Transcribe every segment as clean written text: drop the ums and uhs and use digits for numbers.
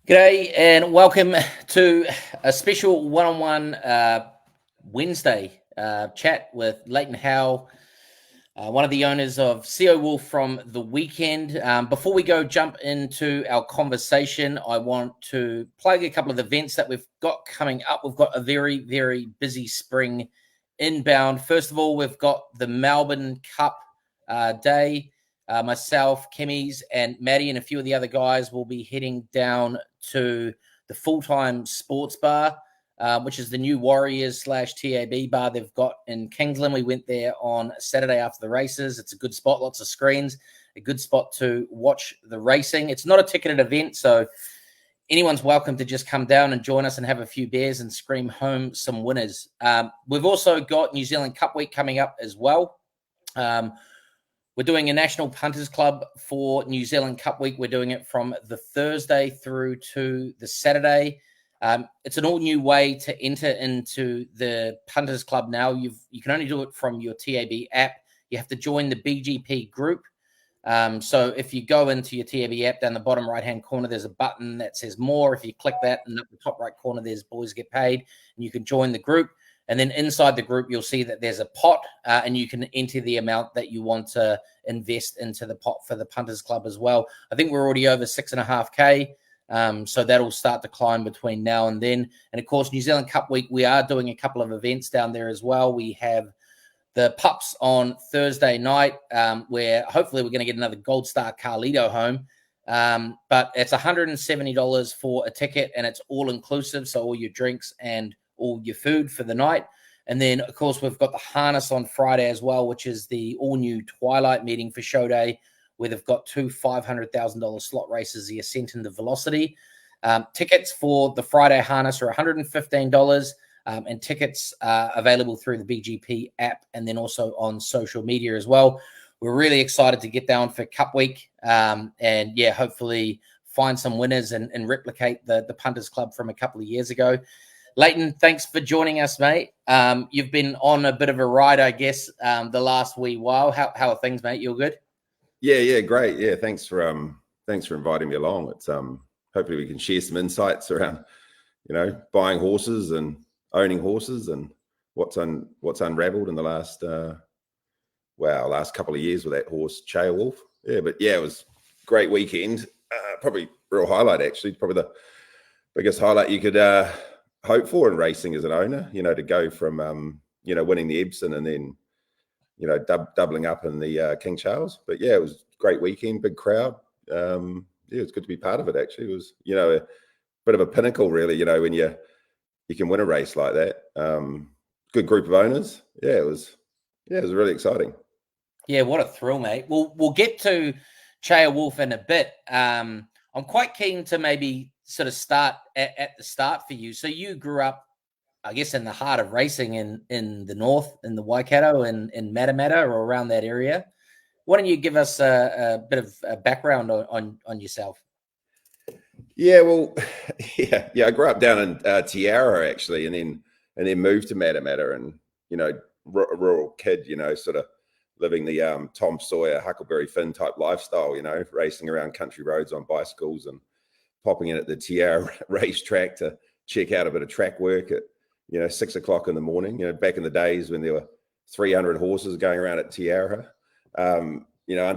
G'day and welcome to a special one-on-one Wednesday chat with Leighton Howl, one of the owners of Ceolwulf from the weekend. Before we jump into our conversation, I want to plug a couple of events that we've got coming up. We've got a very, very busy spring inbound. First of all, we've got the Melbourne Cup day. Myself, Kimmy's, and Maddie, and a few of the other guys will be heading down to the Full-Time Sports Bar, which is the new Warriors /TAB bar they've got in Kingsland. We went there on Saturday after the races. It's a good spot, lots of screens, a good spot to watch the racing. It's not a ticketed event, so anyone's welcome to just come down and join us and have a few beers and scream home some winners. We've also got New Zealand Cup Week coming up as well. We're doing a National Punters Club for New Zealand Cup Week. We're doing it from the Thursday through to the Saturday. It's an all-new way to enter into the Punters Club now. You can only do it from your TAB app. You have to join the BGP group. So if you go into your TAB app, down the bottom right-hand corner, there's a button that says More. If you click that, and up the top right corner, there's Boys Get Paid, and you can join the group. And then inside the group, you'll see that there's a pot, and you can enter the amount that you want to invest into the pot for the Punters Club as well. I think we're already over 6.5K, so that'll start to climb between now and then. And of course, New Zealand Cup Week, we are doing a couple of events down there as well. We have the Pups on Thursday night, where hopefully we're going to get another Gold Star Carlito home. But it's $170 for a ticket, and it's all inclusive, so all your drinks and all your food for the night. And then, of course, we've got the harness on Friday as well, which is the all-new Twilight meeting for show day, where they've got two $500,000 slot races, the Ascent and the Velocity. Tickets for the Friday harness are $115, and tickets are available through the BGP app and then also on social media as well. We're really excited to get down for Cup Week, and yeah, hopefully find some winners and replicate the Punters Club from a couple of years ago. Leighton, thanks for joining us, mate. You've been on a bit of a ride, I guess, the last wee while. How are things, mate? You all good? Yeah, great. Yeah, thanks for inviting me along. It's hopefully we can share some insights around, buying horses and owning horses and what's unraveled in the last couple of years with that horse Ceolwulf. Yeah, but yeah, it was a great weekend. Probably real highlight, actually. Probably the biggest highlight you could hope for in racing as an owner, to go from winning the Epsom and then doubling up in the King Charles. But yeah, it was a great weekend, big crowd. Yeah, it was good to be part of it. Actually, it was a bit of a pinnacle, really. When you can win a race like that. Good group of owners. Yeah, it was really exciting. Yeah, what a thrill, mate. We'll get to Ceolwulf in a bit. I'm quite keen to maybe sort of start at the start for you. So you grew up, I guess, in the heart of racing in the north, in the Waikato and in Matamata or around that area. Why don't you give us a bit of a background on yourself? Yeah, well, yeah. I grew up down in Tiara actually, and then moved to Matamata, and a rural kid, sort of living the Tom Sawyer, Huckleberry Finn type lifestyle, racing around country roads on bicycles and popping in at the Tiara racetrack to check out a bit of track work at 6 o'clock in the morning. Back in the days when there were 300 horses going around at Tiara, under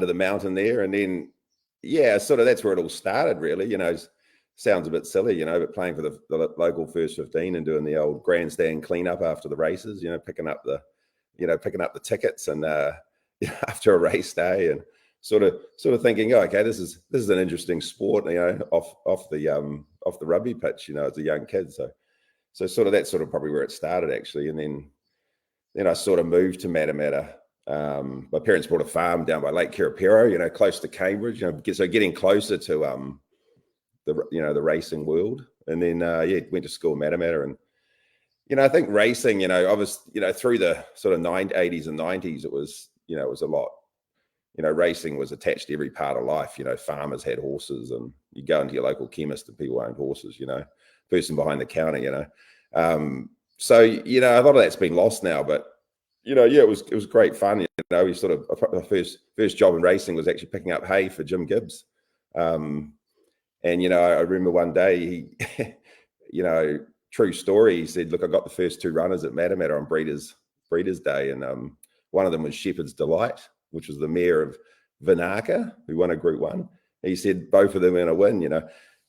the mountain there. And then sort of that's where it all started, really. Sounds a bit silly, but playing for the local first 15 and doing the old grandstand cleanup after the races, picking up the tickets and after a race day, and sort of thinking, oh, okay, this is an interesting sport, off the rugby pitch, as a young kid. So sort of that's sort of probably where it started, actually. And then I sort of moved to Matamata. My parents bought a farm down by Lake Kiripiro, close to Cambridge, so getting closer to the racing world. And then went to school in Matamata. And I think racing, I was through the sort of 80s and 90s, it was a lot. Racing was attached to every part of life. Farmers had horses, and you go into your local chemist and people owned horses, person behind the counter, so, a lot of that's been lost now, but, it was great fun. We sort of, the first job in racing was actually picking up hay for Jim Gibbs. And, I remember one day he, true story, he said, look, I got the first 2 runners at Matamata on Breeders' Day. And one of them was Shepherd's Delight, which was the mare of Vinaka, who won a Group 1. He said both of them were going to win,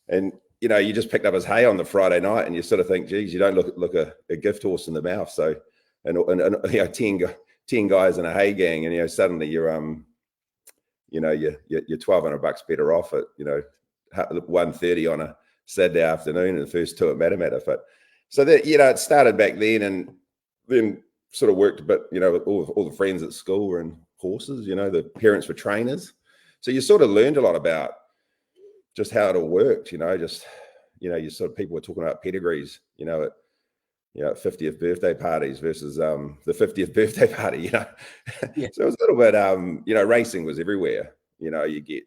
and, you just picked up his hay on the Friday night and you sort of think, geez, you don't look a gift horse in the mouth. So, and 10 guys in a hay gang, and, suddenly you're, you're $1,200 better off at, 1:30 on a Saturday afternoon, and the first 2 at Matamata. But so that, it started back then, and then sort of worked a bit, with all the friends at school were in horses, the parents were trainers. So you sort of learned a lot about just how it all worked, just, you sort of, people were talking about pedigrees, at 50th birthday parties versus the 50th birthday party, Yeah. So it was a little bit, racing was everywhere. You get,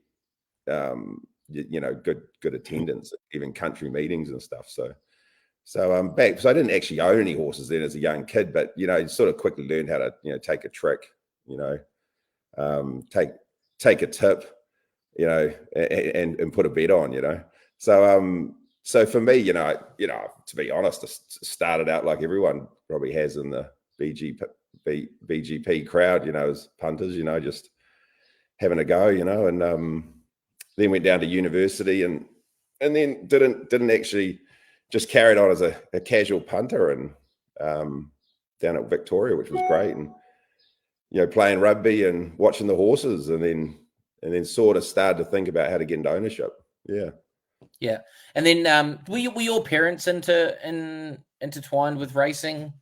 good attendance, even country meetings and stuff. So I didn't actually own any horses then as a young kid, but, sort of quickly learned how to, take a trick, take a tip, and put a bet on, So for me, to be honest, I started out like everyone probably has in the BGP crowd, as punters, just having a go, and then went down to university and then didn't actually, just carried on as a casual punter and down at Victoria, which was great, and playing rugby and watching the horses, and then sort of started to think about how to get into ownership. Yeah. And then were your parents intertwined with racing?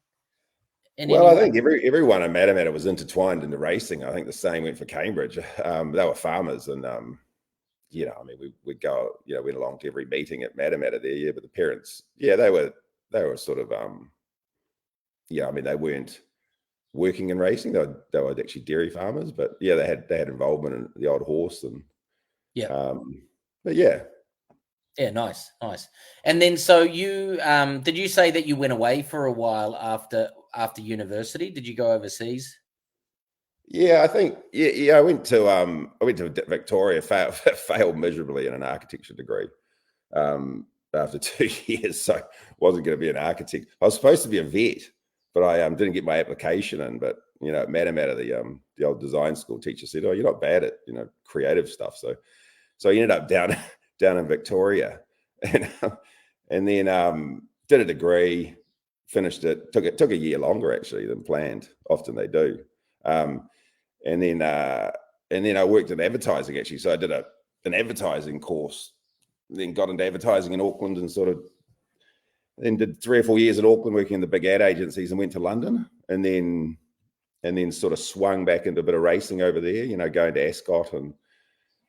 Well, I think everyone in Matamata was intertwined into racing. I think the same went for Cambridge. They were farmers, and we'd go, went along to every meeting at Matamata there. But the parents, they were sort of, they weren't working in racing. They were actually dairy farmers, but they had involvement in the old horse, and but yeah. Yeah, nice. And then, so you did you say that you went away for a while after university? Did you go overseas? Yeah, I think I went to Victoria, failed miserably in an architecture degree after 2 years, so wasn't going to be an architect. I was supposed to be a vet, but I didn't get my application in. But at Matamata, the old design school teacher said, "Oh, you're not bad at creative stuff." So I ended up down in Victoria, and then did a degree, finished it. Took a year longer actually than planned. Often they do. And then I worked in advertising actually. So I did an advertising course, then got into advertising in Auckland, and then did 3 or 4 years at Auckland working in the big ad agencies, and went to London, and then sort of swung back into a bit of racing over there, going to Ascot. And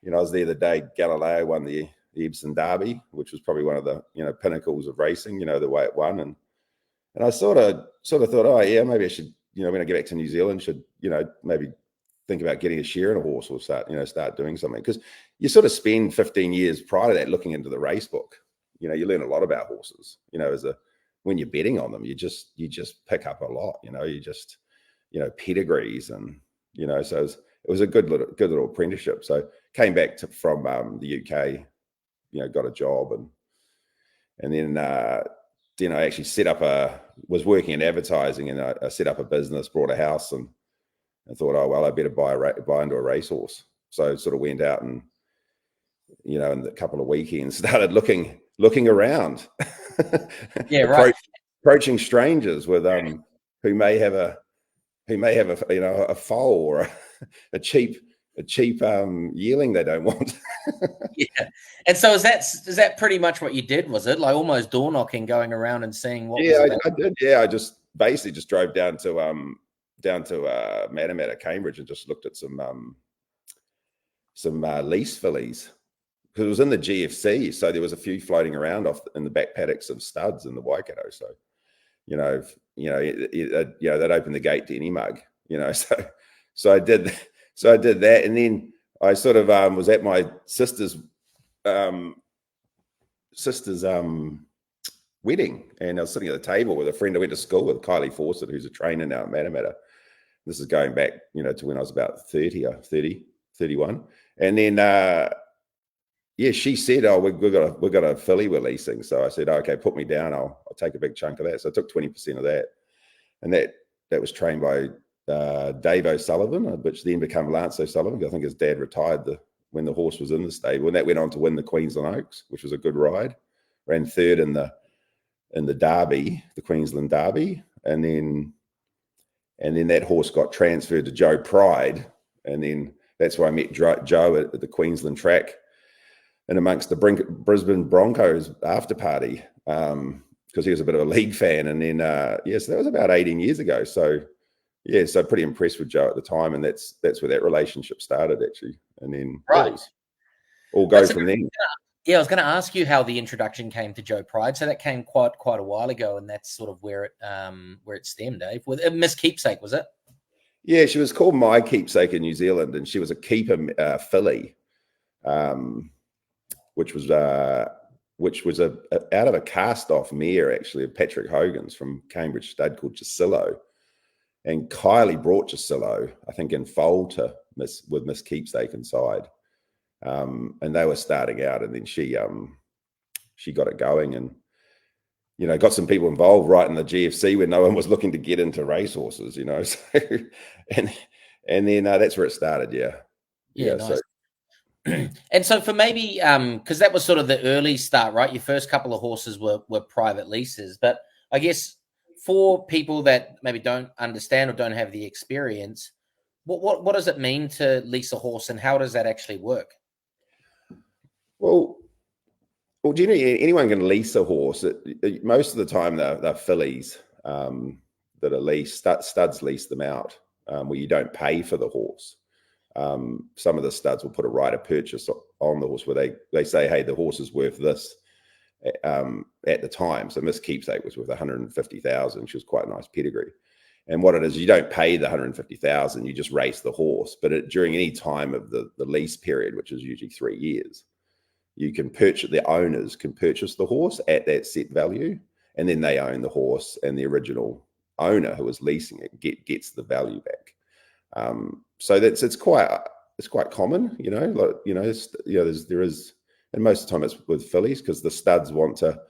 I was there the day Galileo won the Epsom Derby, which was probably one of the pinnacles of racing, the way it won. And I sort of thought, oh yeah, maybe I should, when I get back to New Zealand, should maybe think about getting a share in a horse, or start doing something, because you sort of spend 15 years prior to that looking into the race book. You learn a lot about horses. When you're betting on them, you just pick up a lot. You just pedigrees, and so it was a good little apprenticeship. So came back from the UK, got a job, and then I actually was working in advertising, and I set up a business, bought a house, and I thought, oh well, I better buy into a racehorse. So sort of went out and in a couple of weekends started looking around. Yeah, right. Approaching strangers with who may have a foal or a cheap yearling they don't want. Yeah. And so is that pretty much what you did? Was it like almost door knocking, going around and seeing what? Yeah, I did. Yeah, I just basically drove down to Matamata, Cambridge, and just looked at some lease fillies, because it was in the GFC, so there was a few floating around off in the back paddocks of studs in the Waikato. So they'd open the gate to any mug. So I did that, and then I sort of was at my sister's wedding, and I was sitting at the table with a friend I went to school with, Kylie Fawcett, who's a trainer now at Matamata. This is going back, to when I was about 31. And then yeah, she said, "Oh, we've got a filly we're leasing." So I said, "Okay, put me down. I'll take a big chunk of that." So I took 20% of that, and that was trained by Dave O'Sullivan, which then became Lance O'Sullivan. I think his dad retired when the horse was in the stable, and that went on to win the Queensland Oaks, which was a good ride. Ran third in the Derby, the Queensland Derby, and then that horse got transferred to Joe Pride, and then that's where I met Joe at the Queensland track, and amongst the Brisbane Broncos after party, because he was a bit of a league fan. And then so that was about 18 years ago. So yeah, so pretty impressed with Joe at the time, and that's where that relationship started actually. And then Right. all go from there. Yeah, I was going to ask you how the introduction came to Joe Pride. So that came quite a while ago, and that's sort of where it stemmed, Dave. With Miss Keepsake, was it? Yeah, she was called My Keepsake in New Zealand, and she was a keeper filly, which was out of a cast-off mare actually of Patrick Hogan's from Cambridge stud called Gisillo. And Kylie brought Gisillo, I think, in foal with Miss Keepsake inside. And they were starting out, and then she got it going, and got some people involved right in the GFC when no one was looking to get into racehorses, So, and then that's where it started. Yeah. Nice. So, and so for maybe because that was sort of the early start, right? Your first couple of horses were private leases, but I guess for people that maybe don't understand or don't have the experience, what does it mean to lease a horse, and how does that actually work? Well, generally anyone can lease a horse. Most of the time they're fillies that are leased. Studs lease them out where you don't pay for the horse. Some of the studs will put a right of purchase on the horse where they say, hey, the horse is worth this at the time. So Miss Keepsake was worth 150,000. She was quite a nice pedigree. And what it is, you don't pay the 150,000, you just race the horse. But during any time of the lease period, which is usually 3 years, you can the owners can purchase the horse at that set value, and then they own the horse, and the original owner who was leasing it gets the value back. So it's quite common, there is, and most of the time it's with fillies because the studs want to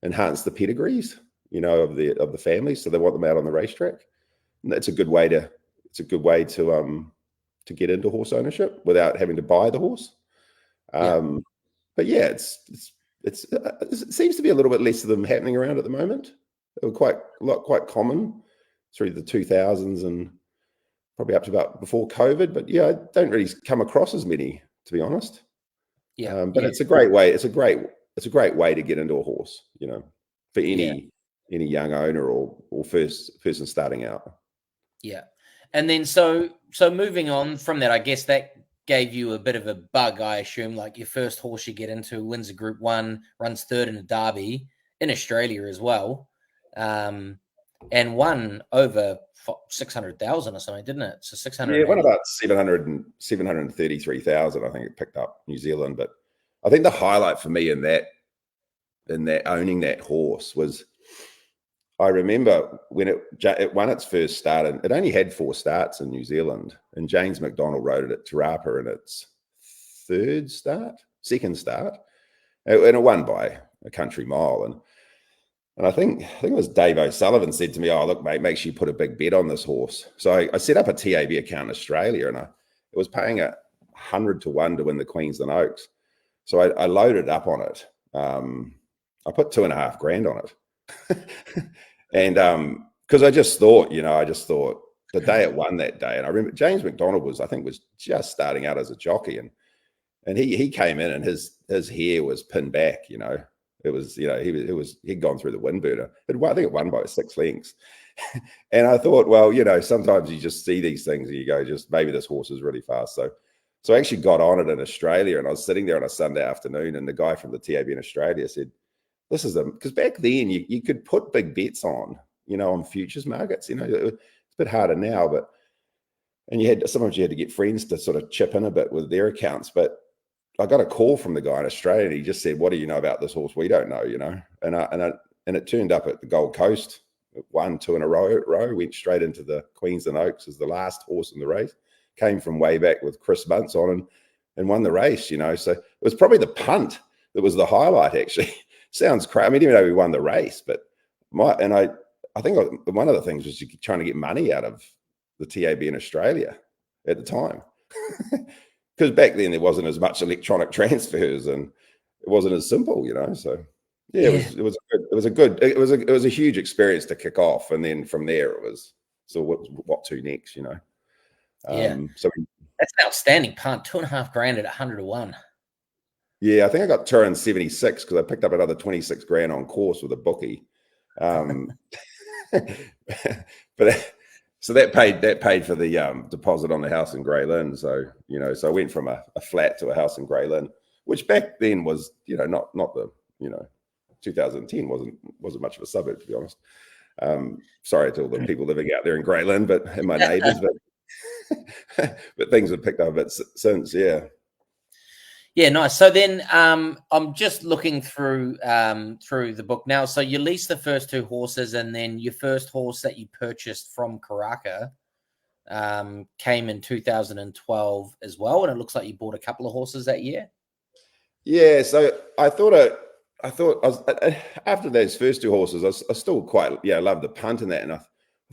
enhance the pedigrees, of the family, so they want them out on the racetrack. And that's a good way to get into horse ownership without having to buy the horse. But yeah, it seems to be a little bit less of them happening around at the moment. They were quite common through the 2000s and probably up to about before COVID. But yeah, I don't really come across as many, to be honest. Yeah, but it's a great way. It's a great way to get into a horse, for any young owner or first person starting out. Yeah, and then so moving on from that, I guess that gave you a bit of a bug, I assume, like your first horse you get into wins a Group 1, runs third in a Derby in Australia as well, and won over 600,000 or something, didn't it? So 600. Yeah, won about 733,000, I think it picked up New Zealand. But I think the highlight for me in that owning that horse was, I remember when it won its first start, and it only had 4 starts in New Zealand, and James McDonald rode it at Te Rapa in its second start, and it won by a country mile. And I think it was Dave O'Sullivan said to me, "Oh, look, mate, make sure you put a big bet on this horse." So I set up a TAB account in Australia, and it was paying 100 to 1 to win the Queensland Oaks. So I loaded up on it. I put $2,500 on it. And because I just thought the day it won that day, and I remember James McDonald was just starting out as a jockey, and he came in and his hair was pinned back, it was, he'd gone through the wind burner. I think it won by 6 lengths. And I thought, well, sometimes you just see these things and you go, just maybe this horse is really fast. So I actually got on it in Australia, and I was sitting there on a Sunday afternoon, and the guy from the TAB in Australia said, this is because back then you could put big bets on futures markets. It's a bit harder now, and sometimes you had to get friends to sort of chip in a bit with their accounts. But I got a call from the guy in Australia, and he just said, "What do you know about this horse? We don't know, And it turned up at the Gold Coast, it won 2 in a row, went straight into the Queensland Oaks as the last horse in the race. Came from way back with Chris Bunce on, and and won the race, you know. So it was probably the punt that was the highlight, actually. Sounds crazy. I mean, even though we won the race, but I think one of the things was trying to get money out of the TAB in Australia at the time. Because back then there wasn't as much electronic transfers and it wasn't as simple, you know. So yeah, it was a huge experience to kick off, and then from there it was so what to next, you know. So that's an outstanding punt, $2,500 at 100 to 1. Yeah, I think I got 276 because I picked up another 26 grand on course with a bookie. But so that paid for the deposit on the house in Grey Lynn. So, you know, so I went from a flat to a house in Grey Lynn, which back then was, you know, not the, you know, 2010 wasn't much of a suburb, to be honest. Sorry to all the people living out there in Grey Lynn, and my neighbours, but things have picked up a bit since, yeah. Yeah, nice. So then I'm just looking through the book now. So you leased the first 2 horses, and then your first horse that you purchased from Karaka came in 2012 as well. And it looks like you bought a couple of horses that year. Yeah, so I thought I was after those first 2 horses, I still quite loved the punt and that, and I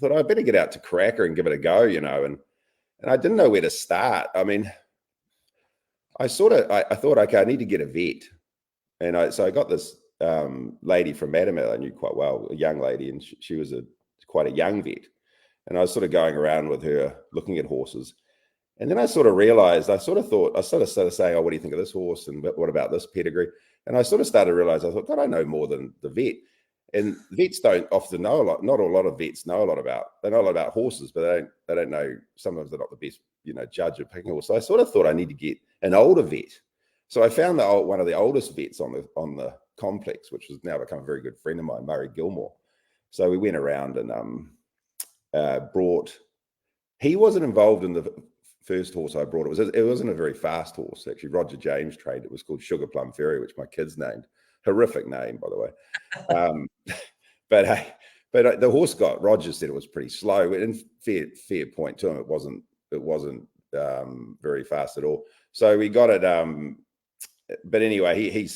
thought I'd better get out to Karaka and give it a go, you know, and I didn't know where to start. I mean, I thought, okay, I need to get a vet. And so I got this lady from Matamata I knew quite well, a young lady, and she was quite a young vet. And I was sort of going around with her looking at horses. And then I sort of realized, I started saying, oh, what do you think of this horse? And what about this pedigree? And I sort of started to realize, I thought, God, I know more than the vet. And vets don't often know a lot. Not a lot of vets know a lot about horses, but they don't know. Sometimes they're not the best, you know, judge of picking horses. So I sort of thought I need to get an older vet. So I found one of the oldest vets on the complex, which has now become a very good friend of mine, Murray Gilmore. So we went around and brought. He wasn't involved in the first horse I brought. It wasn't a very fast horse, actually. Roger James trained. It was called Sugar Plum Fairy, which my kids named. Horrific name, by the way. But the horse Roger said it was pretty slow. And fair point to him, it wasn't very fast at all. So we got it. But anyway, he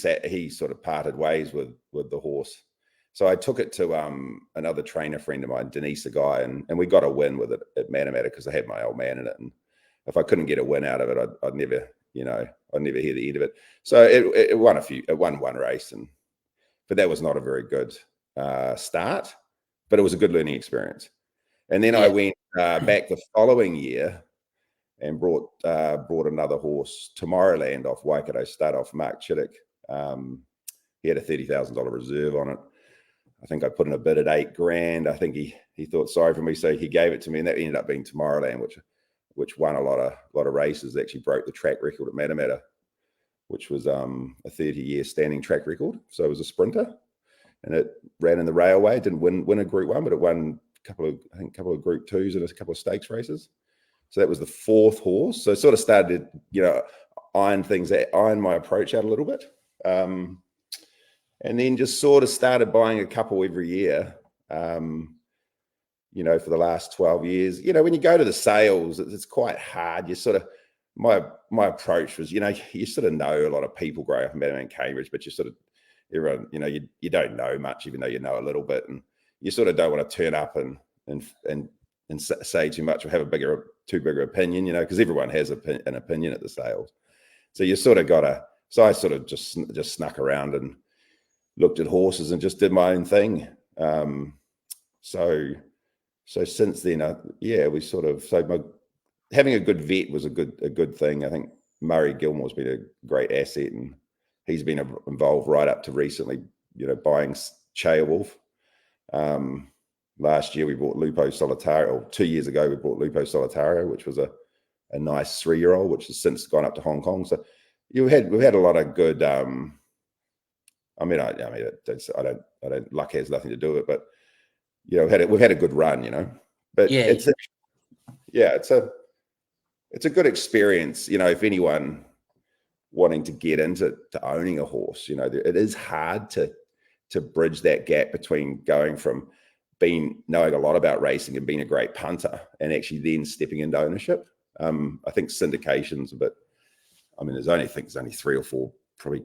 sort of parted ways with the horse. So I took it to another trainer friend of mine, Denise, a guy, and we got a win with it at Matamata because I had my old man in it. And if I couldn't get a win out of it, I'd never hear the end of it. So it won one race, but that was not a very good start, but it was a good learning experience. And then I went back the following year and brought another horse, Tomorrowland, off Waikato Stud, off Mark Chittick. He had a $30,000 reserve on it. I think I put in a bid at $8,000. I think he thought sorry for me, so he gave it to me, and that ended up being Tomorrowland, which won a lot of races. It actually broke the track record at Matamata, which was a 30-year standing track record. So it was a sprinter, and it ran in the railway. It didn't win a Group 1, but it won a couple of Group 2s and a couple of stakes races. So that was the 4th horse. So it sort of started to, you know, iron my approach out a little bit. And then just sort of started buying a couple every year, you know, for the last 12 years. You know, when you go to the sales, it's quite hard. You sort of, my approach was, you know, you sort of know a lot of people growing up in Matamata and Cambridge, but you sort of, everyone, you know, you don't know much, even though you know a little bit. And you sort of don't want to turn up and say too much or have too big an opinion, you know, because everyone has an opinion at the sales. So you sort of so I sort of just snuck around and looked at horses and just did my own thing. So since then, having a good vet was a good thing. I think Murray Gilmore's been a great asset, and he's been involved right up to recently, you know, buying Ceolwulf. Last year we bought Lupo Solitario, or 2 years ago we bought Lupo Solitario, which was a nice 3-year-old, which has since gone up to Hong Kong. So we've had a lot of good. Luck has nothing to do with it, but you know, we've had a good run, you know. But it's a good experience, you know. If anyone wanting to get into owning a horse, you know, it is hard to bridge that gap between going from knowing a lot about racing and being a great punter and actually then stepping into ownership. I think syndication's a bit I mean, I think there's only 3 or 4 probably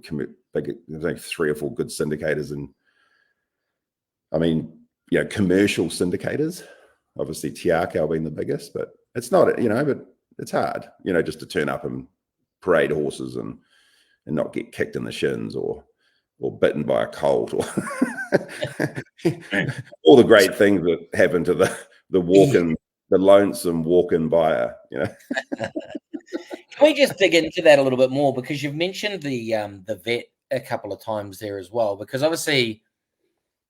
there's only 3 or 4 good syndicators, and I mean, commercial syndicators. Obviously, Te Akau being the biggest, but it's not, but it's hard, just to turn up and parade horses and not get kicked in the shins or bitten by a colt or all the great things that happen to the walking, the lonesome walking buyer. Can we just dig into that a little bit more, because you've mentioned the vet a couple of times there as well, because obviously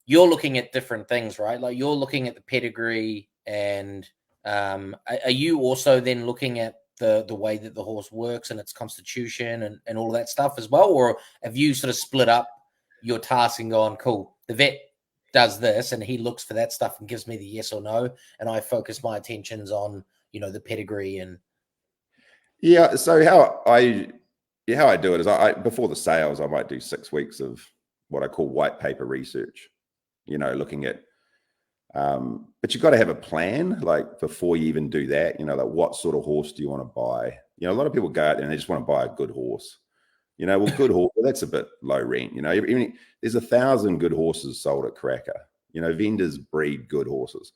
you're looking at different things, right? Like you're looking at the pedigree, and are you also then looking at the way that the horse works and its constitution and all of that stuff as well? Or have you sort of split up your task and gone, cool, the vet does this and he looks for that stuff and gives me the yes or no, and I focus my attentions on, the pedigree? And yeah, so how I do it is I before the sales, I might do 6 weeks of what I call white paper research, looking at, but you've got to have a plan, like before you even do that, like what sort of horse do you want to buy? A lot of people go out there and they just want to buy a good horse. Well, good horse, that's a bit low rent. Even there's 1,000 good horses sold at Cracker. Vendors breed good horses.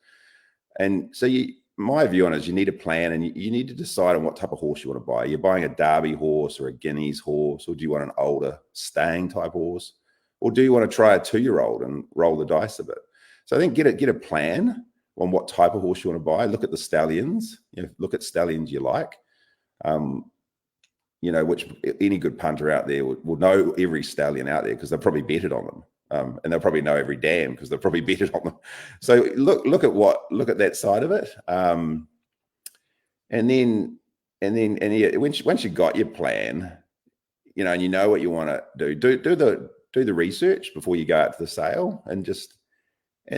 And so my view on it is you need a plan, and you need to decide on what type of horse you want to buy. You're buying a Derby horse or a Guineas horse, or do you want an older staying type horse? Or do you want to try a 2-year-old and roll the dice a bit? So I think get a plan on what type of horse you want to buy. Look at the stallions. Look at stallions you like. Which any good punter out there will know every stallion out there because they've probably betted on them. And they'll probably know every dam because they've probably betted on them. So look at that side of it. And then once you've got your plan, and you know what you want to do the research before you go out to the sale, and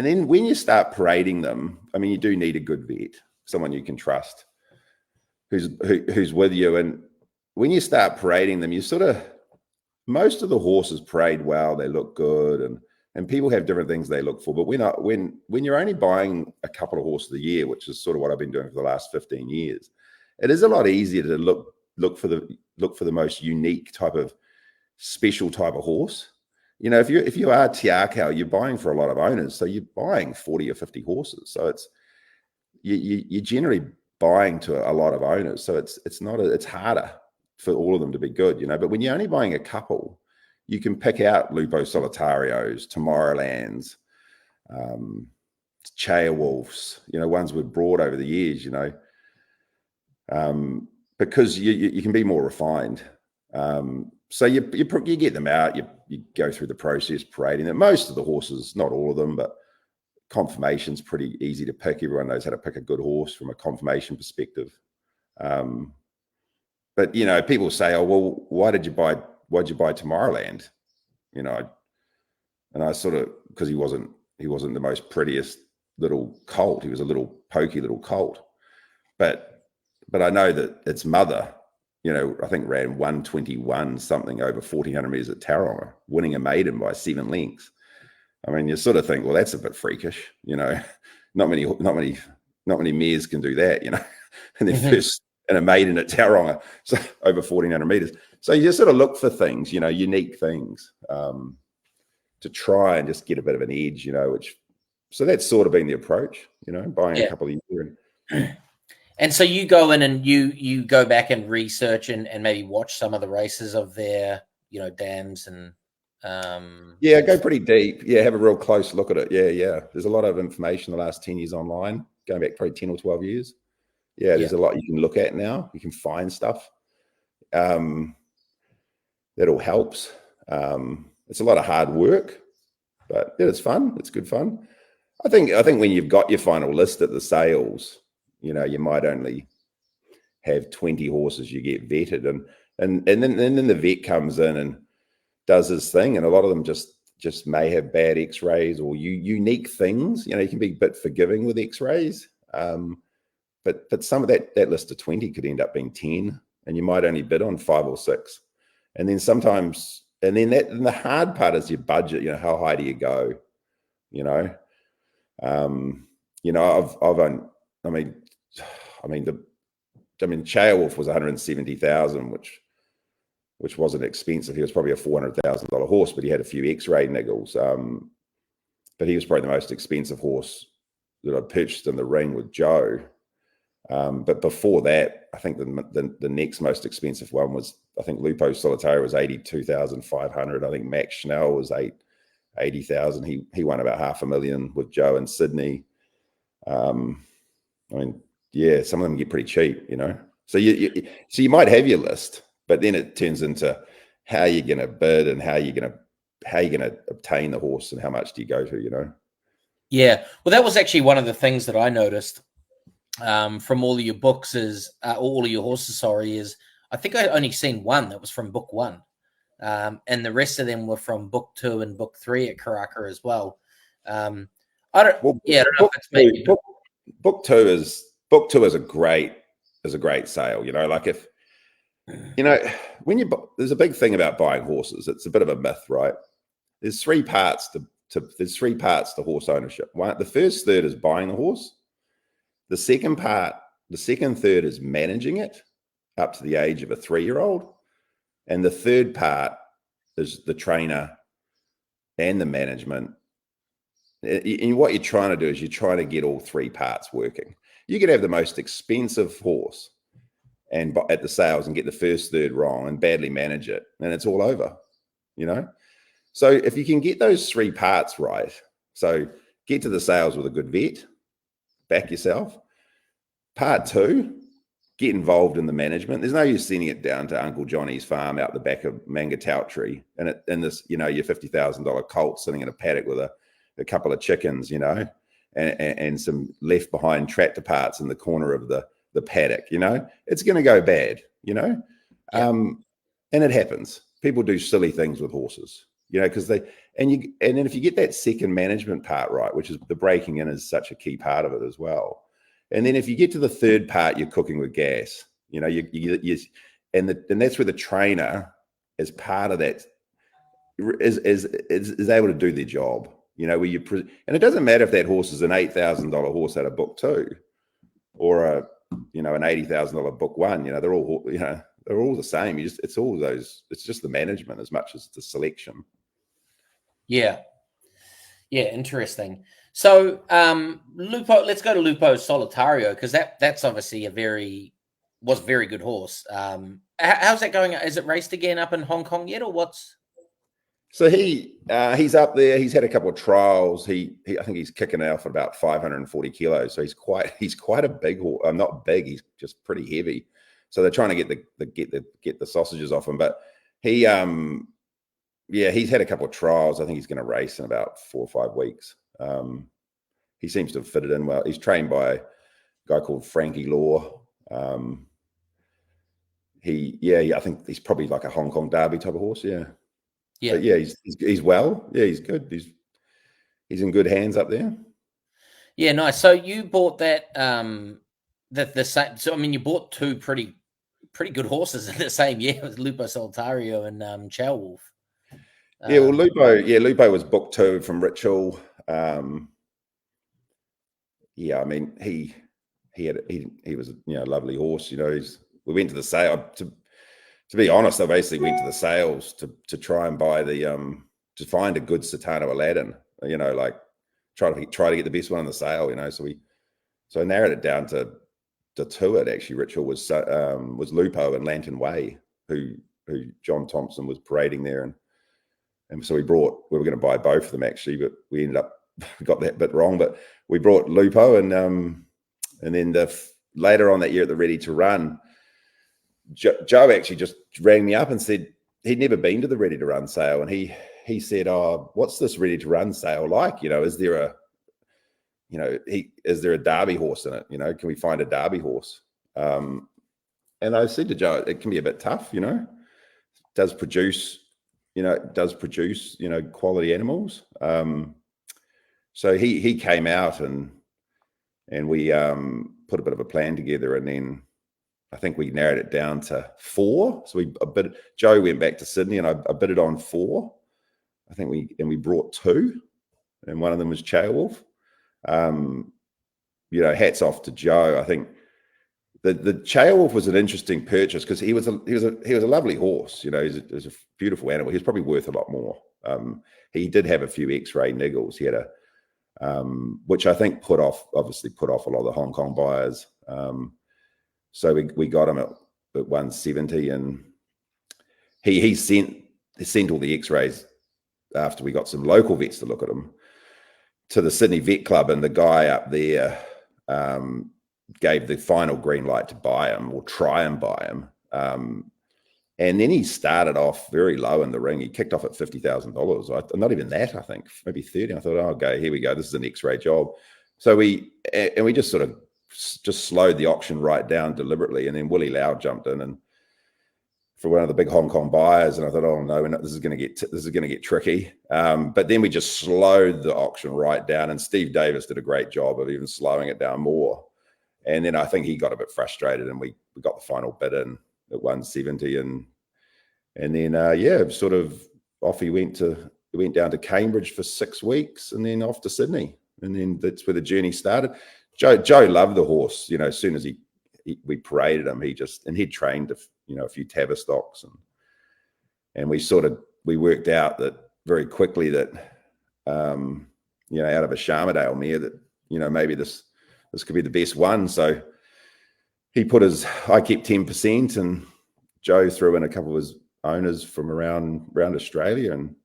then when you start parading them, I mean, you do need a good vet, someone you can trust, who's with you. And when you start parading them, most of the horses parade well, they look good, and people have different things they look for. But when you're only buying a couple of horses a year, which is sort of what I've been doing for the last 15 years, it is a lot easier to look for the most unique type of special type of horse. If you are Te Akau, you're buying for a lot of owners, so you're buying 40 or 50 horses. So it's you're generally buying to a lot of owners, so it's harder for all of them to be good, but when you're only buying a couple, you can pick out Lupo Solitarios, Tomorrowlands, Ceolwulfs, ones we've brought over the years, because you can be more refined. So you get them out, you go through the process parading them. Most of the horses, not all of them, but conformation's pretty easy to pick. Everyone knows how to pick a good horse from a conformation perspective. But people say, "Oh, well, why'd you buy Tomorrowland?" And I sort of, because he wasn't the most prettiest little colt. He was a little pokey little colt. But I know that its mother, I think ran 121 something over 1,400 meters at Tauranga, winning a maiden by 7 lengths. I mean, you sort of think, well, that's a bit freakish. Not many mares can do that. And their first. And a maiden at Tauranga, so over 1,400 meters. So you just sort of look for things, unique things, to try and just get a bit of an edge, so that's sort of been the approach, buying a couple of years. And so you go in and you go back and research and maybe watch some of the races of their, dams and. Go pretty deep. Yeah, have a real close look at it. Yeah. There's a lot of information the last 10 years online, going back probably 10 or 12 years. Yeah, there's a lot you can look at now. You can find stuff. That all helps. It's a lot of hard work, but it's fun. It's good fun. I think when you've got your final list at the sales, you might only have 20 horses you get vetted, and then the vet comes in and does his thing, and a lot of them just may have bad X-rays or unique things. You can be a bit forgiving with X-rays. But some of that list of 20 could end up being 10, and you might only bid on 5 or 6. And then sometimes, and the hard part is your budget. How high do you go? Ceolwulf was 170,000, which which wasn't expensive. He was probably a $400,000 horse, but he had a few X-ray niggles. But he was probably the most expensive horse that I purchased in the ring with Joe. But before that, I think the next most expensive one was, I think Lupo Solitario was 82,500. I think Max Schnell was 80,000. He won about $500,000 with Joe in Sydney. I mean, yeah, some of them get pretty cheap, you know. So you might have your list, but then it turns into how you're going to bid and how you're going to obtain the horse and how much do you go to, you know. Yeah, well, that was actually one of the things that I noticed from all of your books all of your horses, is I think I only seen one that was from book 1. And the rest of them were from book 2 and book 3 at Karaka as well. I don't know if it's maybe book two is a great sale, you know. Like, if you know, there's a big thing about buying horses. It's a bit of a myth, right? There's three parts to horse ownership. One, the first third is buying the horse. The second third is managing it up to the age of a 3-year-old. And the third part is the trainer and the management. And what you're trying to do is you're trying to get all three parts working. You could have the most expensive horse and at the sales and get the first third wrong and badly manage it, and it's all over, you know? So if you can get those three parts right, so get to the sales with a good vet, back yourself. Part 2, get involved in the management. There's no use sending it down to Uncle Johnny's farm out the back of Mangataltree and this, you know, your $50,000 colt sitting in a paddock with a couple of chickens, you know, and some left behind tractor parts in the corner of the paddock, you know. It's going to go bad, you know. Yeah. And it happens. People do silly things with horses, you know, because and then if you get that second management part right, which is the breaking in is such a key part of it as well. And then if you get to the third part, you're cooking with gas, you know, and that's where the trainer, as part of that, is able to do their job, you know, and it doesn't matter if that horse is an $8,000 horse out of book 2 or an $80,000 book 1, you know, they're all the same. It's just the management as much as the selection. Yeah. Yeah. Interesting. So, Lupo, let's go to Lupo Solitario, because that's obviously was a very good horse. How's that going? Is it raced again up in Hong Kong yet, or what's? So he's up there. He's had a couple of trials. I think he's kicking out for about 540 kilos. So he's quite a big horse. Not big. He's just pretty heavy. So they're trying to get the sausages off him. But he's had a couple of trials. I think he's going to race in about 4 or 5 weeks. He seems to have fitted in well. He's trained by a guy called Frankie Law. I think he's probably like a Hong Kong Derby type of horse. Yeah. Yeah. But yeah, he's well. Yeah, he's good. He's in good hands up there. Yeah, nice. So you bought that the same. So I mean, you bought 2 pretty good horses in the same year with Lupo Solitario and Ceolwulf. Yeah, well, Lupo was book 2 from Rich Hill. I mean, he was a lovely horse. You know, we went to the sale to be honest. I basically went to the sales to try and buy to find a good Satano Aladdin. You know, like try to get the best one in the sale. You know, so I narrowed it down to 2. It actually, Rich Hill was Lupo and Lantern Way, who John Thompson was parading there, and so we were going to buy both of them actually, but we ended up got that bit wrong. But we brought Lupo, and then later on that year at the Ready to Run, Joe actually just rang me up and said he'd never been to the Ready to Run sale, and he said, "Oh, what's this Ready to Run sale like? You know, is there a Derby horse in it? You know, can we find a Derby horse?" And I said to Joe, it can be a bit tough. You know, does produce quality animals. So he came out and we put a bit of a plan together, and then I think we narrowed it down to 4. So Joe went back to Sydney, and I bid it on 4. I think we brought 2, and one of them was Ceolwulf. Hats off to Joe. I think the Ceolwulf was an interesting purchase because he was a lovely horse. He was a beautiful animal. He was probably worth a lot more. He did have a few X-ray niggles. He had which I think obviously put off a lot of the Hong Kong buyers. So we got him at 170, and he sent all the X-rays after we got some local vets to look at him to the Sydney Vet Club, and the guy up there gave the final green light to buy him or try and buy him. And then he started off very low in the ring. He kicked off at $50,000. Not even that, I think, maybe 30. I thought, oh, okay, here we go. This is an X-ray job. So we just sort of just slowed the auction right down deliberately. And then Willie Lau jumped in and for one of the big Hong Kong buyers. And I thought, oh no, this is going to get tricky. But then we just slowed the auction right down. And Steve Davis did a great job of even slowing it down more. And then I think he got a bit frustrated, and we got the final bid in at 170, and then sort of off he went down to Cambridge for 6 weeks, and then off to Sydney, and then that's where the journey started. Joe loved the horse. As soon as we paraded him, he'd trained a few Tavistocks, and we worked out that very quickly that out of a Sharmadale mare that maybe this could be the best one. So I kept 10%, and Joe threw in a couple of his owners from around Australia, and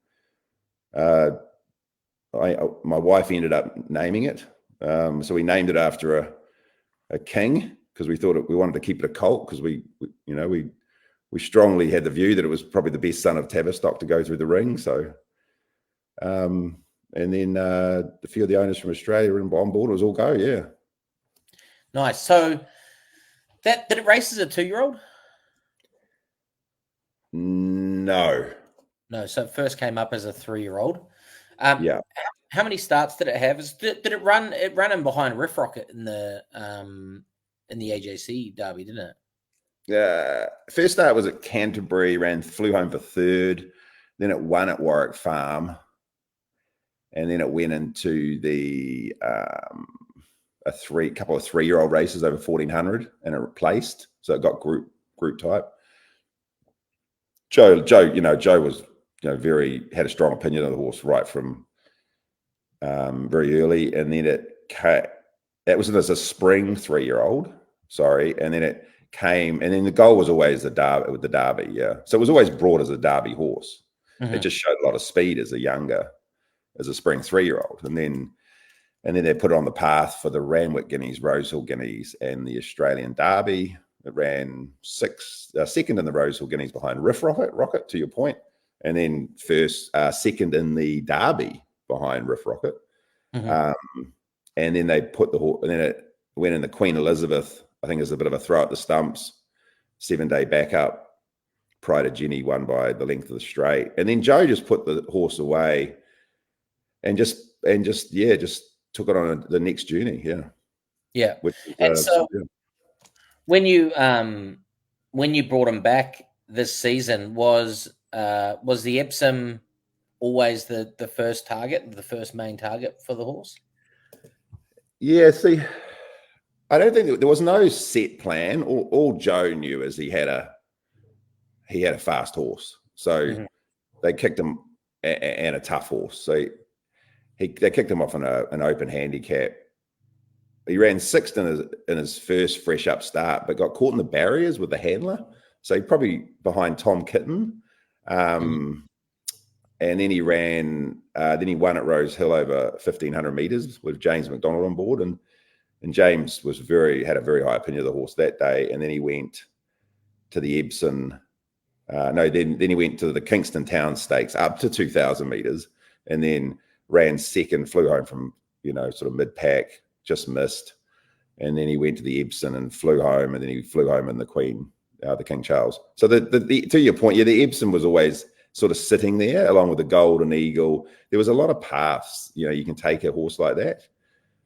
my wife ended up naming it. So we named it after a king because we wanted to keep it a colt because we strongly had the view that it was probably the best son of Tavistock to go through the ring. So, and then a few of the owners from Australia were on board. It was all go, yeah. Nice. So did it race as a 2-year-old? No. So it first came up as a 3-year-old. Yeah. How many starts did it have? Did it run? It ran in behind Riff Rocket in the AJC Derby, didn't it? Yeah. First start was at Canterbury. Flew home for 3rd. Then it won at Warwick Farm, and then it went into the couple of 3-year-old races over 1400, and it replaced. So it got group type. Joe was had a strong opinion of the horse right from very early, and then it was as a spring 3-year-old. Sorry, and then it came, and then the goal was always the Derby. Yeah, so it was always brought as a Derby horse. Mm-hmm. It just showed a lot of speed as a spring 3-year-old, and then they put it on the path for the Randwick Guineas, Rosehill Guineas, and the Australian Derby. It ran second in the Rosehill Guineas behind Riff Rocket, to your point, and then second in the Derby behind Riff Rocket. Mm-hmm. And then they put the horse, and then it went in the Queen Elizabeth. I think it was a bit of a throw at the stumps, 7-day backup. Pride of Jenny won by the length of the straight, and then Joe just put the horse away, and just took it on the next journey. Yeah. Which, and so when you brought him back this season, was the Epsom always the first target, the first main target for the horse? Yeah. See, I don't think there was no set plan. All Joe knew is he had a fast horse, so mm-hmm. They kicked him and a tough horse. So they kicked him off in an open handicap. He ran 6th in his first fresh up start, but got caught in the barriers with the handler. So he probably behind Tom Kitten. Mm-hmm. And then he ran. Then he won at Rose Hill over 1,500 meters with James McDonald on board, and James had a very high opinion of the horse that day. And then he went to the Epsom. Then he went to the Kingston Town Stakes up to 2,000 meters, and then ran second. Flew home from sort of mid pack, just missed, and then he went to the Epsom and flew home, and then he flew home in the King Charles. So to your point, the Epsom was always sort of sitting there along with the Golden Eagle. There was a lot of paths. You can take a horse like that.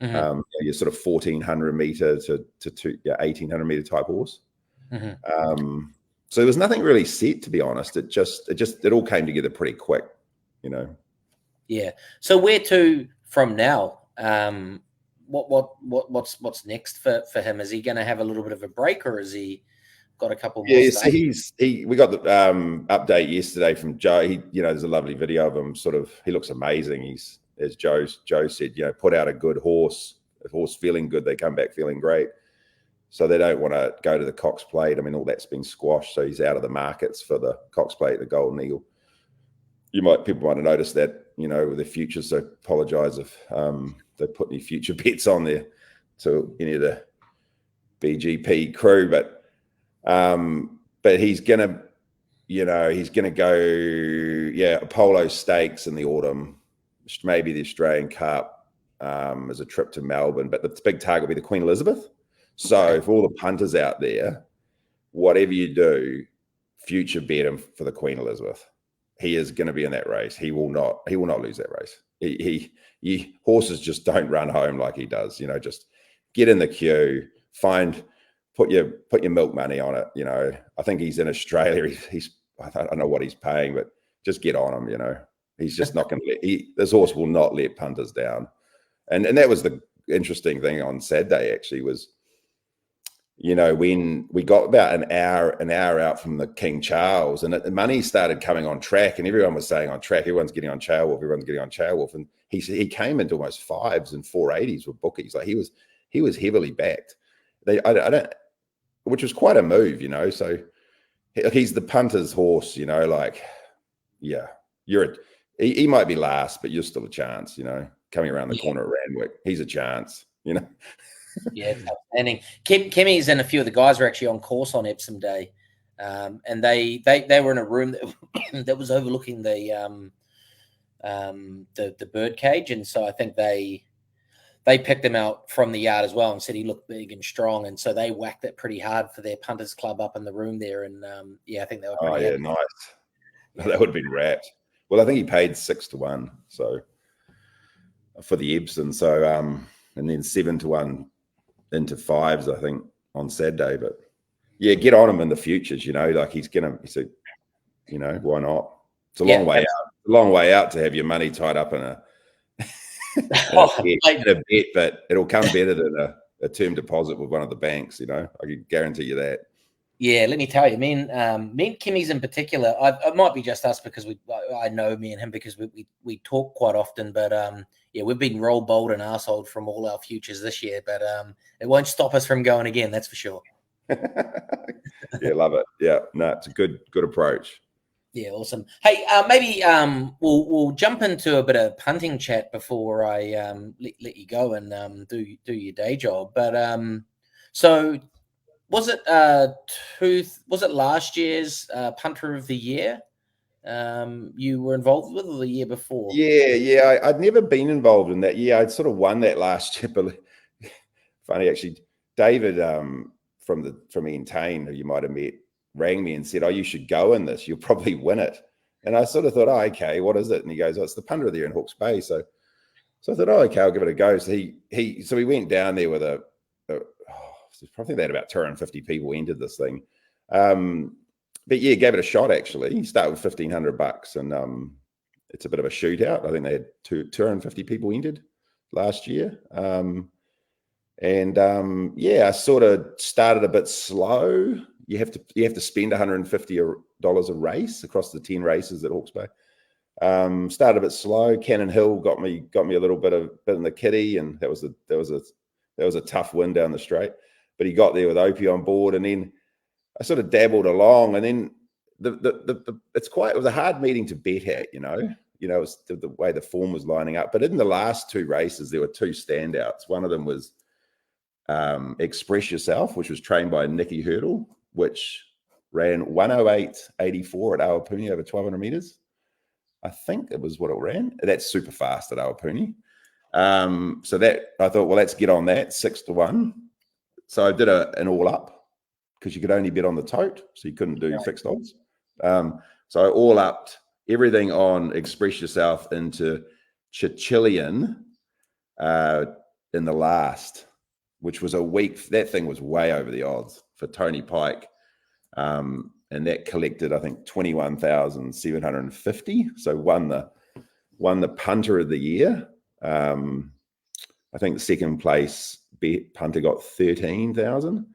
Mm-hmm. Your sort of 1,400 meter to 1,800 meter type horse. Mm-hmm. So there was nothing really set, to be honest. It all came together pretty quick, Yeah. So where to from now? what's next for him? Is he going to have a little bit of a break, or is he got a couple more? Yeah, so we got the update yesterday from Joe. There's a lovely video of him. He looks amazing. He's, as Joe said, put out a good horse. A horse feeling good, they come back feeling great. So they don't want to go to the Cox Plate. I mean, all that's been squashed. So he's out of the markets for the Cox Plate, the Golden Eagle. People might have noticed that, with the futures. So apologise if they put any future bets on there to any of the BGP crew, but he's gonna go, Apollo Stakes in the autumn, maybe the Australian Cup, as a trip to Melbourne, but the big target will be the Queen Elizabeth. So for all the punters out there, whatever you do, future bet him for the Queen Elizabeth. He is going to be in that race. He will not lose that race. Horses just don't run home like he does. Just get in the queue, put your milk money on it. I think he's in Australia. I don't know what he's paying, but just get on him. He's just not going to this horse will not let punters down. And that was the interesting thing on Saturday, actually, was, when we got about an hour out from the King Charles, and the money started coming on track, and everyone was saying on track, everyone's getting on Ceolwulf, and he came into almost 5s and 480s with bookies. Like he was heavily backed. Which was quite a move, So he's the punter's horse, he might be last, but you're still a chance, coming around the corner at Randwick. He's a chance, Yeah, it's outstanding. Kimmy's and a few of the guys were actually on course on Epsom Day, and they were in a room that was overlooking the bird cage, and so I think they picked him out from the yard as well and said he looked big and strong, and so they whacked it pretty hard for their punters club up in the room there, and I think they were pretty happy. Nice. That would have been wrapped. Well, I think he paid 6-1, so for the Epsom, so and then 7-1 into 5s, I think, on Saturday. But yeah, get on him in the futures. Like why not? It's a long way out. A long way out to have your money tied up in a bet, but it'll come better than a term deposit with one of the banks. I can guarantee you that. Yeah, let me tell you, me and Kimmy's in particular. It might be just us because I know me and him because we talk quite often. But we've been roll bowled and arseholed from all our futures this year. But it won't stop us from going again. That's for sure. Yeah, love it. Yeah, no, it's a good approach. Yeah, awesome. Hey, maybe we'll jump into a bit of punting chat before I let you go and do your day job. But so. Was it last year's punter of the year you were involved with, or the year before? Yeah. I'd never been involved in that. Yeah, I'd sort of won that last year. But funny, actually, David from Entane, who you might have met, rang me and said, "Oh, you should go in this. You'll probably win it." And I sort of thought, "Oh, okay, what is it?" And he goes, "Oh, it's the punter of the year in Hawke's Bay." So I thought, "Oh, okay, I'll give it a go." So we went down there with probably that about 250 people entered this thing. But yeah, gave it a shot, actually. You start with $1,500 and it's a bit of a shootout. I think they had 250 people entered last year. I sort of started a bit slow. You have to spend $150 a race across the 10 races at Hawke's Bay. Started a bit slow. Cannon Hill got me a little bit in the kitty, and that was a tough win down the straight. But he got there with Opie on board, and then I sort of dabbled along, and then it was a hard meeting to bet at, it was the way the form was lining up. But in the last 2 races, there were 2 standouts. One of them was Express Yourself, which was trained by Nicky Hurdle, which ran 108.84 at Awapuni over 1,200 meters. I think it was what it ran. That's super fast at Awapuni. So that I thought, well, let's get on that 6-1. So I did an all up because you could only bet on the tote, so you couldn't do fixed odds. So I all upped everything on Express Yourself into Chichilian in the last, which was a week. That thing was way over the odds for Tony Pike. And that collected, I think, 21,750. So won the punter of the year. I think the second place punter got 13,000,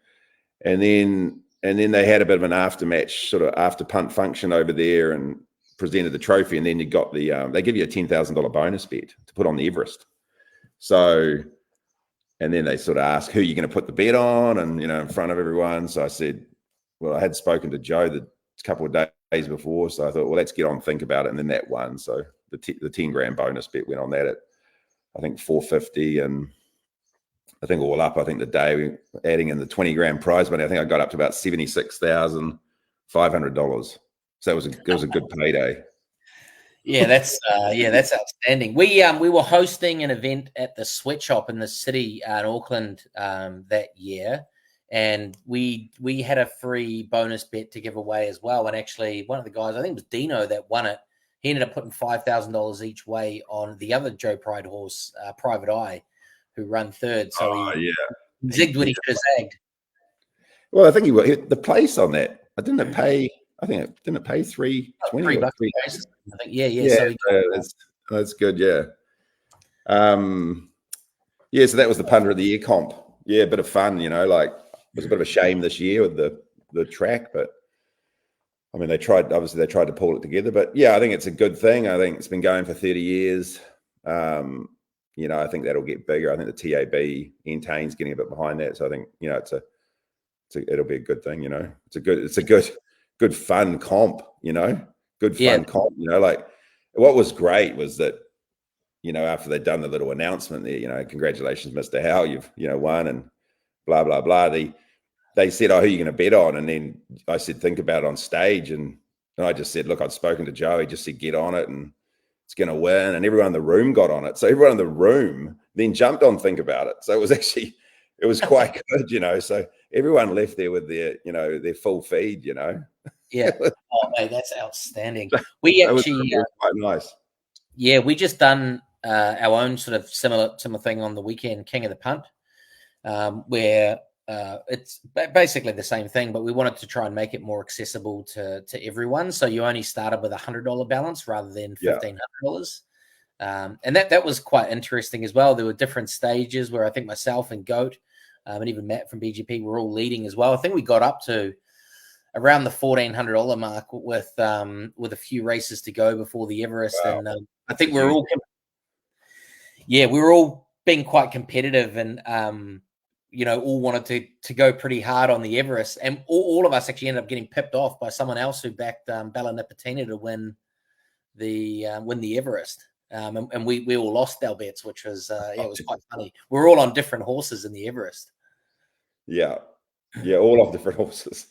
and then they had a bit of an after-match sort of after punt function over there and presented the trophy, and then you got the they give you a $10,000 bonus bet to put on the Everest. So, and then they sort of asked who you're going to put the bet on, and in front of everyone. So I said, well, I had spoken to Joe the couple of days before, so I thought, well, let's get on, think about it, and then that won. So the 10 grand bonus bet went on that at I think 450, and I think all up, I think the day adding in the 20 grand prize money, I think I got up to about $76,500. So it was a good payday. Yeah, that's outstanding. We were hosting an event at the sweatshop in the city in Auckland that year, and we had a free bonus bet to give away as well. And actually, one of the guys, I think it was Dino, that won it. He ended up putting $5,000 each way on the other Joe Pride horse, Private Eye, who ran third. So he zigged when he should have zagged. Well, I think the place on that. Didn't it pay 320 $3. I think, yeah. So that's good. Yeah. Yeah. So that was the punter of the year comp. Yeah, a bit of fun. Like it was a bit of a shame this year with the track, but I mean, they tried to pull it together. But yeah, I think it's a good thing. I think it's been going for 30 years. I think that'll get bigger. I think the TAB Entain's getting a bit behind that. So I think it'll be a good thing. It's a good fun comp. Good fun comp. Like what was great was that after they'd done the little announcement there, congratulations, Mr. Howe, you've won and blah blah blah. They said, oh, who are you going to bet on? And then I said, think about it on stage. And I just said, look, I'd spoken to Joe. He just said, get on it and it's going to win. And everyone in the room got on it. So everyone in the room then jumped on think about it. So it was quite good, So everyone left there with their full feed, Yeah. Oh, mate, that's outstanding. We actually quite nice. Yeah, we just done our own sort of similar thing on the weekend, King of the Punt, where it's basically the same thing, but we wanted to try and make it more accessible to everyone. So you only started with $100 balance rather than $1,500. And that was quite interesting as well. There were different stages where I think myself and Goat and even Matt from BGP were all leading as well. I think we got up to around the $1,400 mark with a few races to go before the Everest. Wow. And I think we were all being quite competitive and all wanted to go pretty hard on the Everest, and all of us actually ended up getting pipped off by someone else who backed Bella Nipotina to win the Everest, and we all lost our bets, which was it was quite funny. We're all on different horses in the Everest. Yeah, all off different horses.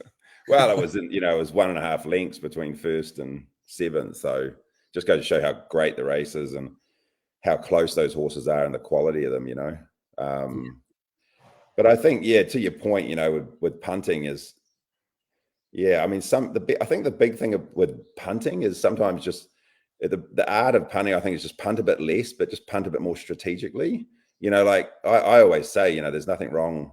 Well, it was it was 1.5 lengths between first and seventh, so just goes to show how great the race is and how close those horses are and the quality of them. But I think, to your point, with punting is, I mean, I think the big thing with punting is sometimes just the art of punting. I think is just punt a bit less, but just punt a bit more strategically. Like I always say, there's nothing wrong.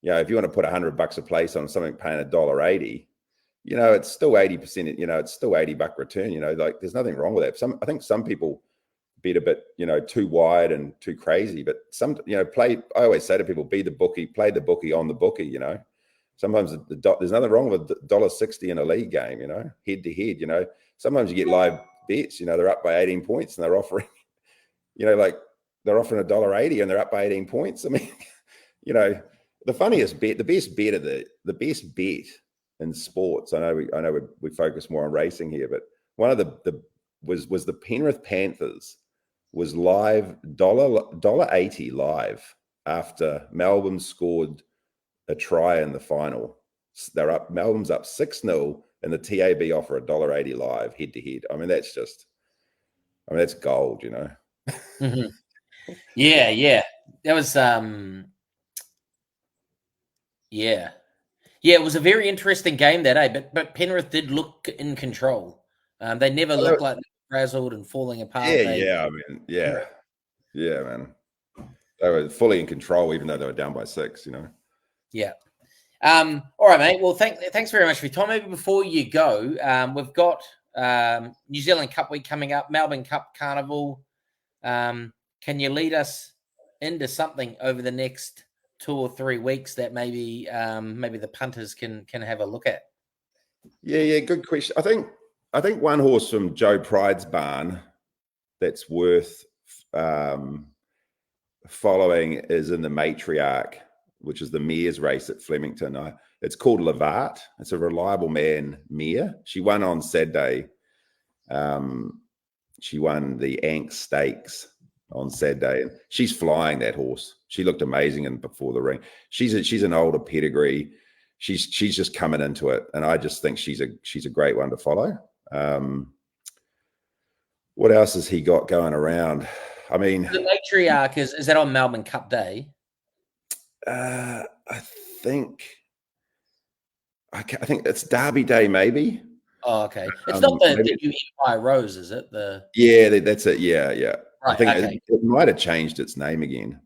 If you want to put $100 a place on something paying $1.80, it's still 80%. It's still $80 return. Like there's nothing wrong with that. I think some people bet a bit, too wide and too crazy. But play. I always say to people, be the bookie, play the bookie on the bookie. Sometimes there's nothing wrong with $1.60 in a league game. Head to head. Sometimes you get live bets. They're up by 18 points and they're offering, like they're offering $1.80 and they're up by 18 points. I mean, the funniest bet, the best bet in sports. I know we focus more on racing here, but one of the was the Penrith Panthers. Was live $1.80 live after Melbourne scored a try in the final. They're up. Melbourne's up 6-0, and the TAB offer $1.80 live head to head. I mean, that's gold, Mm-hmm. Yeah. That was it was a very interesting game that day. But Penrith did look in control. They never looked like frazzled and falling apart. Man. They were fully in control, even though they were down by 6. Yeah. All right, mate. Well, thanks very much for your time. Maybe before you go, we've got New Zealand Cup week coming up, Melbourne Cup Carnival. Can you lead us into something over the next 2 or 3 weeks that maybe the punters can have a look at? Yeah, good question. I think one horse from Joe Pride's barn that's worth following is in the Matriarch, which is the mare's race at Flemington. It's called Levart. It's a reliable mare. She won on Saturday. She won the Ank Stakes on Saturday, and she's flying that horse. She looked amazing before the ring. She's an older pedigree. She's just coming into it, and I just think she's a great one to follow. What else has he got going around? I mean, the Matriarch is that on Melbourne Cup Day? I think it's Derby Day, maybe. Oh, okay. It's not the new Empire Rose, is it? Yeah, that's it. Yeah. Right, I think okay. it might have changed its name again.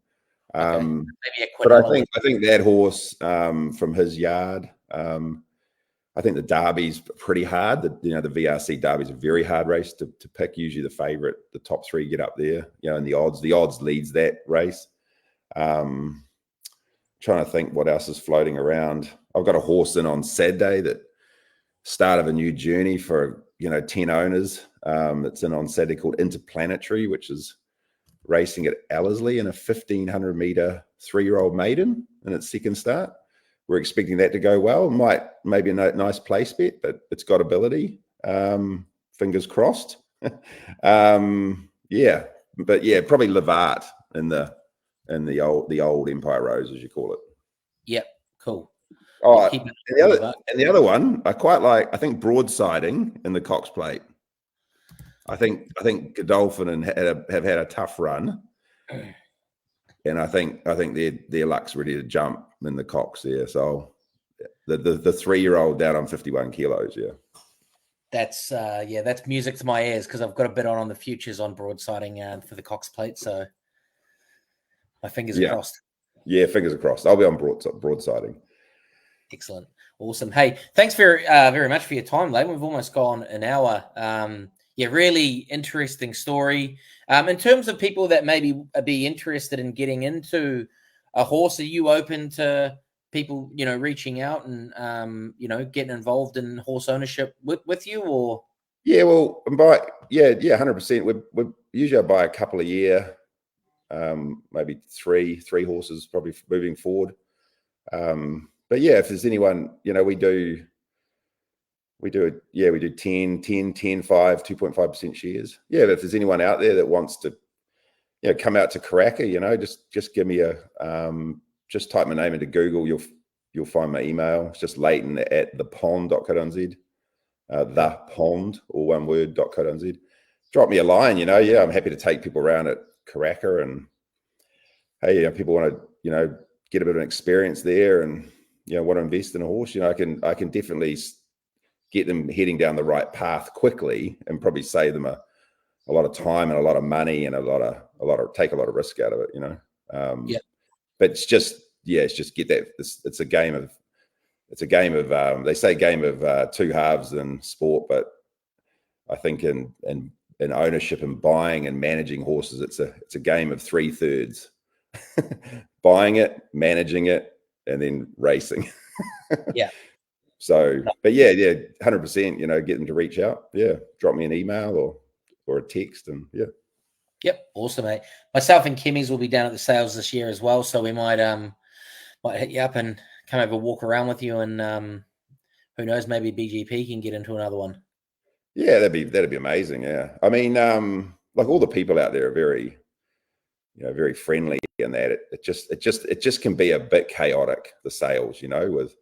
Okay. Maybe but I think that horse from his yard. I think the Derby's pretty hard. The VRC Derby's a very hard race to pick. Usually the favorite, the top three get up there. And the odds leads that race. Trying to think what else is floating around. I've got a horse in on Saturday that start of a new journey for 10 owners. It's in on Saturday called Interplanetary, which is racing at Ellerslie in a 1,500 meter 3-year-old maiden in its second start. We're expecting that to go well. Maybe a nice place bet, but it's got ability. Fingers crossed. Probably Levart in the old Empire Rose, as you call it. Yep, cool. Oh, and the other one I quite like. I think Broadsiding in the Cox Plate. I think Godolphin have had a tough run, and I think their luck's ready to jump in the Cox there. So the 3-year-old down on 51 kilos. Yeah, that's music to my ears because I've got a bit on the futures on Broadsiding for the Cox Plate. So my fingers are crossed. Yeah, fingers are crossed. I'll be on Broadsiding. Excellent. Awesome. Hey, thanks very much for your time, Leighton. We've almost gone an hour. Really interesting story. In terms of people that maybe be interested in getting into a horse, are you open to people, reaching out and, getting involved in horse ownership with you or? Yeah, well, 100%. We usually buy a couple a year, maybe three horses probably moving forward. But yeah, if there's anyone, we do 10, 5, 2.5% shares. Yeah, but if there's anyone out there that wants to, come out to Karaka, just give me just type my name into Google. You'll find my email. It's just Leighton@thepond.co.nz. The Pond, all one word, .co.nz. Drop me a line, I'm happy to take people around at Karaka, and hey, people want to, get a bit of an experience there and, want to invest in a horse, I can definitely get them heading down the right path quickly and probably save them a lot of time and a lot of money and take a lot of risk out of it, But it's just get that. It's a game of they say game of two halves in sport, but I think in ownership and buying and managing horses, it's a game of 3/3. Buying it, managing it, and then racing. Yeah. So, but 100%, get them to reach out. Yeah. Drop me an email or a text and yeah. Yep. Awesome, mate. Myself and Kimmy's will be down at the sales this year as well. So we might hit you up and come over, walk around with you, and who knows, maybe BGP can get into another one. Yeah, that'd be amazing. Yeah. I mean, like all the people out there are very, very friendly, and that it just can be a bit chaotic, the sales, with,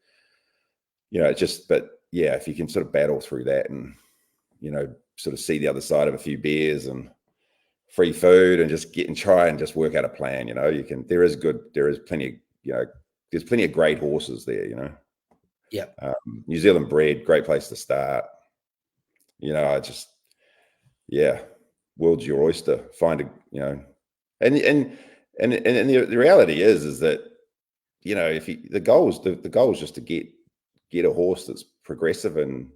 but yeah, if you can sort of battle through that and, sort of see the other side of a few beers and free food and just try and just work out a plan, there is plenty of, there's plenty of great horses there, Yeah. New Zealand bred, great place to start. World's your oyster. Find and the reality is that, if the goal is just to get a horse that's progressive and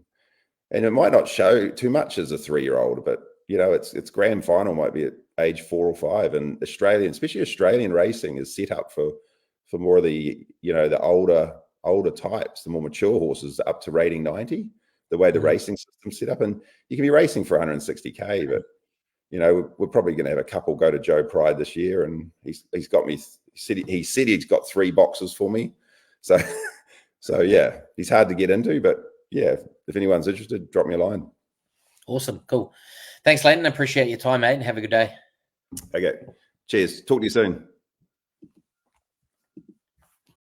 it might not show too much as a 3-year-old, but its grand final might be at age 4 or 5. And especially Australian racing is set up for more of the, the older types, the more mature horses up to rating 90, the way the racing system's set up. And you can be racing for 160k, but we're probably going to have a couple go to Joe Pride this year, and he's got me. He said he's got 3 boxes for me, so yeah, he's hard to get into, but yeah, if anyone's interested, drop me a line. Awesome, cool. Thanks, Leighton. Appreciate your time, mate, and have a good day. Okay, cheers. Talk to you soon.